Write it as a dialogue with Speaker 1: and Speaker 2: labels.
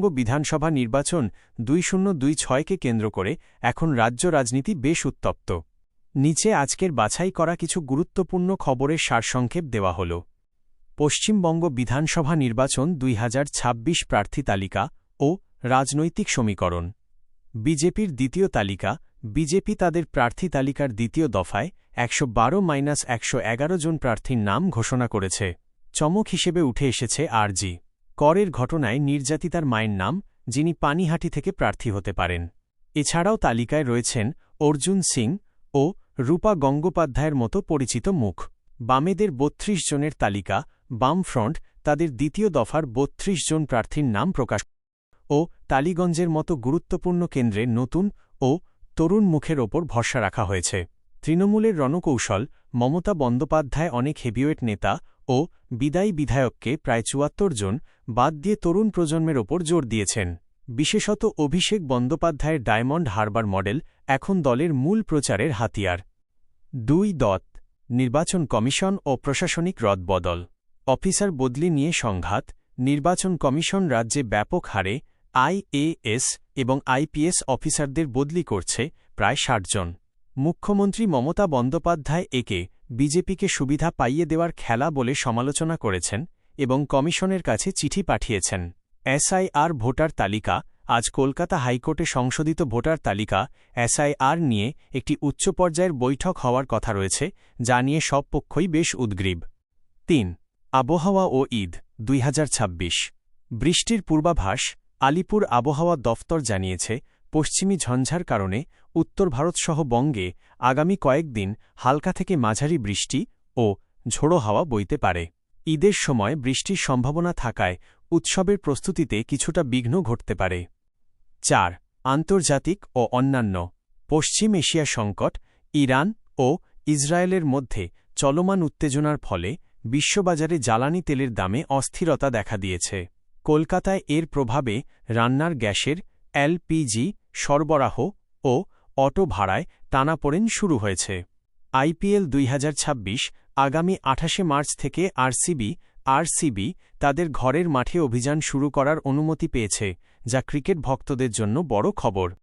Speaker 1: বিধানসভা নির্বাচন 2026কে কেন্দ্র করে এখন রাজ্য রাজনীতি বেশ উত্তপ্ত। নিচে আজকের বাছাই করা কিছু গুরুত্বপূর্ণ খবরের সারসংক্ষেপ দেওয়া হল। পশ্চিমবঙ্গ বিধানসভা নির্বাচন 2026 প্রার্থী তালিকা ও রাজনৈতিক সমীকরণ। বিজেপির দ্বিতীয় তালিকা। বিজেপি তাদের প্রার্থী তালিকার দ্বিতীয় দফায় 112-111 জন প্রার্থীর নাম ঘোষণা করেছে। চমক হিসেবে উঠে এসেছে আরজি করের ঘটনায় নির্যাতিতার মায়ের নাম, যিনি পানিহাটি থেকে প্রার্থী হতে পারেন। এছাড়াও তালিকায় রয়েছেন অর্জুন সিং ও রূপা গঙ্গোপাধ্যায়ের মতো পরিচিত মুখ। বামেদের 32 জনের তালিকা। বামফ্রন্ট তাদের দ্বিতীয় দফার 32 জন প্রার্থীর নাম প্রকাশ ও টালিগঞ্জের মতো গুরুত্বপূর্ণ কেন্দ্রে নতুন ও তরুণ মুখের ওপর ভরসা রাখা হয়েছে। তৃণমূলের রণকৌশল। মমতা বন্দ্যোপাধ্যায় অনেক হেভিওয়েট নেতা ও বিদায়ী বিধায়ককে প্রায় 74 জন বাদ দিয়ে তরুণ প্রজন্মের ওপর জোর দিয়েছেন। বিশেষত অভিষেক বন্দ্যোপাধ্যায়ের ডায়মন্ড হারবার মডেল এখন দলের মূল প্রচারের হাতিয়ার। 2. নির্বাচন কমিশন ও প্রশাসনিক রদবদল। অফিসার বদলি নিয়ে সংঘাত। নির্বাচন কমিশন রাজ্যে ব্যাপক হারে IAS এবং IPS অফিসারদের বদলি করছে প্রায় 60 জন। মুখ্যমন্ত্রী মমতা বন্দ্যোপাধ্যায় একে বিজেপিকে সুবিধা পাইয়ে দেওয়ার খেলা বলে সমালোচনা করেছেন এবং কমিশনের কাছে চিঠি পাঠিয়েছেন। SIR ভোটার তালিকা। আজ কলকাতা হাইকোর্টে সংশোধিত ভোটার তালিকা SIR নিয়ে একটি উচ্চ পর্যায়ের বৈঠক হওয়ার কথা রয়েছে, যা নিয়ে সব পক্ষই বেশ উদ্গ্রীব। 3. আবহাওয়া ও ঈদ 2026। বৃষ্টির পূর্বাভাস। আলিপুর আবহাওয়া দফতর জানিয়েছে, পশ্চিমী ঝঞ্ঝার কারণে উত্তর ভারতসহ বঙ্গে আগামী কয়েকদিন হালকা থেকে মাঝারি বৃষ্টি ও ঝোড়ো হাওয়া বইতে পারে। ঈদের সময় বৃষ্টির সম্ভাবনা থাকায় উৎসবের প্রস্তুতিতে কিছুটা বিঘ্ন ঘটতে পারে। 4. আন্তর্জাতিক ও অন্যান্য। পশ্চিম এশিয়া সংকট। ইরান ও ইসরায়েলের মধ্যে চলমান উত্তেজনার ফলে বিশ্ববাজারে জ্বালানি তেলের দামে অস্থিরতা দেখা দিয়েছে। কলকাতায় এর প্রভাবে রান্নার গ্যাসের LPG সরবরাহ ও অটো ভাড়ায় টানাপোড়েন শুরু হয়েছে। IPL 2026 আগামী 28 মার্চ থেকে RCB তাদের ঘরের মাঠে অভিযান শুরু করার অনুমতি পেয়েছে, যা ক্রিকেট ভক্তদের জন্য বড় খবর।